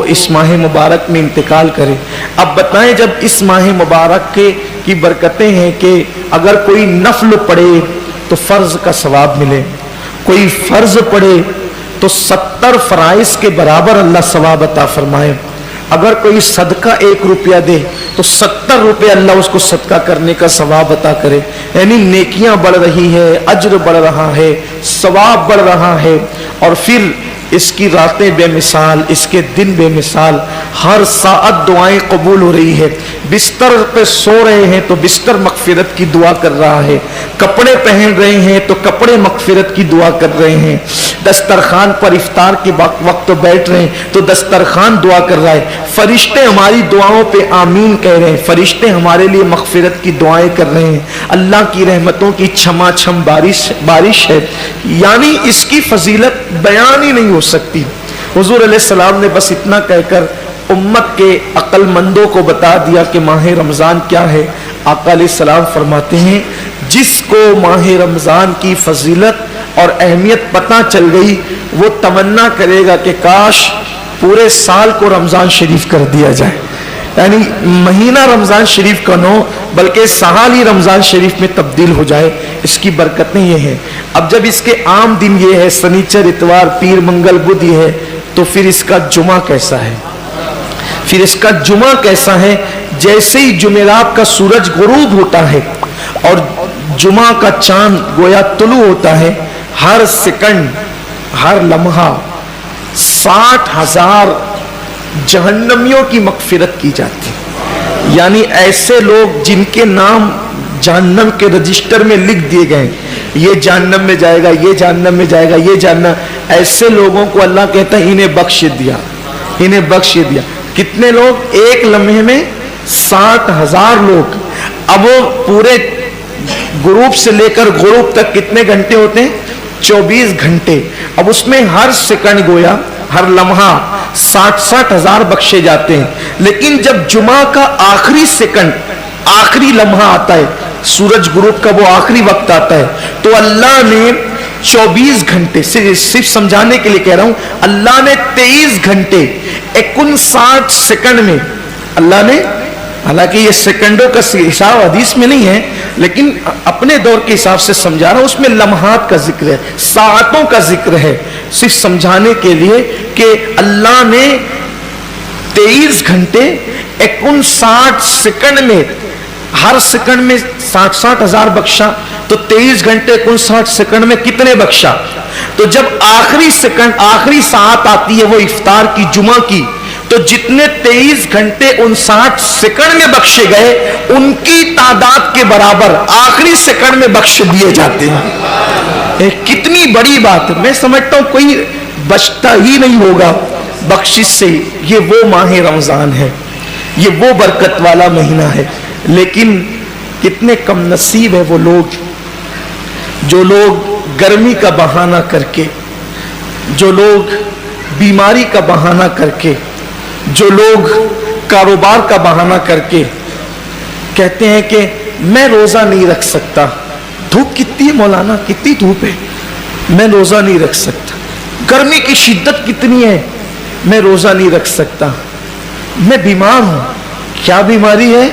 इस माह मुबारक में इंतकाल करे। अब बताएं, जब इस माह मुबारक की बरकतें हैं कि अगर कोई नफल पढ़े तो फर्ज का सवाब मिले, कोई फर्ज पढ़े तो 70 फराइज के बराबर अल्लाह सवाब अता फरमाए, अगर कोई सदका 1 रुपया दे तो 70 रुपये अल्लाह उसको सदका करने का सवाब अता करे। यानी नेकियां बढ़ रही है, अज्र बढ़ रहा है, सवाब बढ़ रहा है। और फिर इसकी रातें बेमिसाल, इसके दिन बेमिसाल, हर साअत दुआएं कबूल हो रही है। बिस्तर पे सो रहे हैं तो बिस्तर मगफिरत की दुआ कर रहा है, कपड़े पहन रहे हैं तो कपड़े मगफिरत की दुआ कर रहे हैं, दस्तरखान पर इफ्तार के वक्त बैठ रहे हैं तो दस्तरखान दुआ कर रहा है। फरिश्ते हमारी दुआओं पे आमीन कह रहे हैं, फरिश्ते हमारे लिए मगफिरत की दुआएं कर रहे हैं। अल्लाह की रहमतों की छमाछम बारिश है। यानी इसकी फजीलत बयान ही नहीं हो सकती। हुजूर अलैहिस्सलाम ने बस इतना कहकर उम्मत के अक्लमंदों को बता दिया कि माह रमजान क्या है। आका अलैहिस्सलाम फरमाते हैं, जिसको माह रमजान की फजीलत और अहमियत पता चल गई वो तमन्ना करेगा कि काश पूरे साल को रमजान शरीफ कर दिया जाए। यानी महीना रमजान शरीफ का न बल्कि साल ही रमजान शरीफ में तब्दील हो जाए। इसकी बरकतें ये हैं। अब जब इसके आम दिन ये है, शनिचर इतवार पीर मंगल बुध ये है, तो फिर इसका जुमा कैसा है? फिर इसका जुमा कैसा है? जैसे ही जुमेरात का सूरज गुरूब होता है और जुमा का चांद गोया तुलू होता है, हर सेकंड हर लम्हा 60,000 जहन्नमियों की मगफिरत की जाती है। यानी ऐसे लोग जिनके नाम जहन्नम के रजिस्टर में लिख दिए गए, ये जहन्नम में जाएगा, ये जहन्नम में जाएगा, ये जहन्नम, ऐसे लोगों को अल्लाह कहता है इन्हें बख्श दिया, इन्हें बख्श दिया। कितने लोग? एक लम्हे में 60,000 लोग। अब वो पूरे ग्रुप से लेकर ग्रुप तक कितने घंटे होते हैं? 24 घंटे। अब उसमें हर सेकंड गोया हर लम्हा 60,000 बख्शे जाते हैं। लेकिन जब जुमा का आखिरी सेकंड आखिरी लम्हा आता है, सूरज ग्रुप का वो आखिरी वक्त आता है, तो अल्लाह ने 24 घंटे, सिर्फ समझाने के लिए कह रहा हूं, अल्लाह ने 23 घंटे 59 सेकंड में अल्लाह ने, हालांकि ये सेकंडों का हिसाब हदीस में नहीं है लेकिन अपने दौर के हिसाब से समझा रहा हूं, उसमें लम्हात का जिक्र है, सातों का जिक्र है, सिर्फ समझाने के लिए कि अल्लाह ने 23 घंटे 59 सेकंड में, हर सेकंड में 60,000 बख्शा, तो 23 घंटे 59 सेकंड में कितने बख्शा? तो जब आखिरी सेकंड आखिरी सात आती है वो इफ्तार की जुमा की, तो जितने 23 घंटे 59 सेकंड में बख्शे गए उनकी तादाद के बराबर आखिरी सेकंड में बख्श दिए जाते हैं। कितनी बड़ी बात है। मैं समझता हूं कोई बचता ही नहीं होगा बख्शिश से। ये वो माह रमजान है, ये वो बरकत वाला महीना है। लेकिन कितने कम नसीब है वो लोग, जो लोग गर्मी का बहाना करके, जो लोग बीमारी का बहाना करके, जो लोग कारोबार का बहाना करके कहते हैं कि मैं रोजा नहीं रख सकता। धूप कितनी है मौलाना, कितनी धूप है, मैं रोजा नहीं रख सकता। गर्मी की शिद्दत कितनी है, मैं रोजा नहीं रख सकता। मैं बीमार हूं। क्या बीमारी है?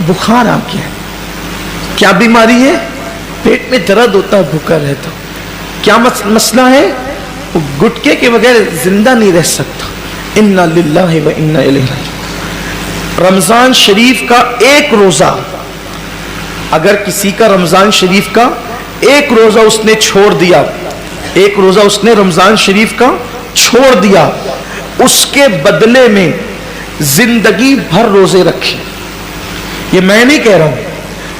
बुखार आ गया। क्या बीमारी है? पेट में दर्द होता है भूखा रहता। क्या मसला है? वो गुटके के बगैर जिंदा नहीं रह सकता। इन्ना लिल्लाहि व इन्ना इलैहि राजिऊन। रमजान शरीफ का एक रोजा, अगर किसी का रमजान शरीफ का एक रोजा उसने छोड़ दिया, एक रोजा उसने रमजान शरीफ का छोड़ दिया, उसके बदले में जिंदगी भर रोजे रखे। ये मैं नहीं कह रहा हूं,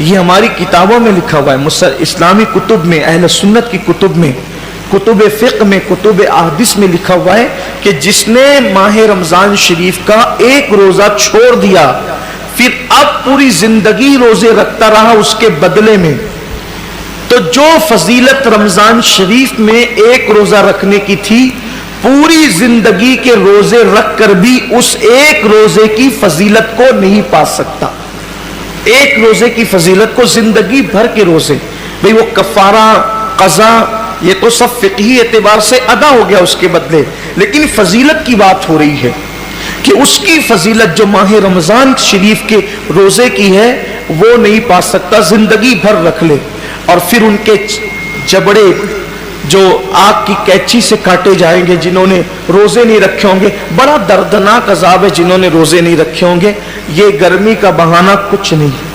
ये हमारी किताबों में लिखा हुआ है, इस्लामी कुतुब में, अहले सुन्नत की कुतुब में, कुतुब फिक्र में, कुतुब अहदीस में लिखा हुआ है कि जिसने माह रमजान शरीफ का एक रोजा छोड़ दिया फिर अब पूरी जिंदगी रोजे रखता रहा उसके बदले में, तो जो फजीलत रमजान शरीफ में एक रोजा रखने की थी, पूरी जिंदगी के रोजे रख कर भी उस एक रोजे की फजीलत को नहीं पा सकता। एक रोजे की फजीलत को जिंदगी भर के रोजे, भाई वो कफारा कज़ा ये तो सब फिक़ही एतबार से अदा हो गया उसके बदले, लेकिन फजीलत की बात हो रही है کہ اس کی فضیلت جو ماہ رمضان شریف کے روزے کی ہے وہ نہیں پا سکتا، زندگی بھر رکھ لے اور پھر ان کے جبڑے جو آگ کی کینچی سے کاٹے جائیں گے جنہوں نے روزے نہیں رکھے ہوں گے. بڑا دردناک عذاب ہے جنہوں نے روزے نہیں رکھے ہوں گے. یہ گرمی کا بہانہ کچھ نہیں.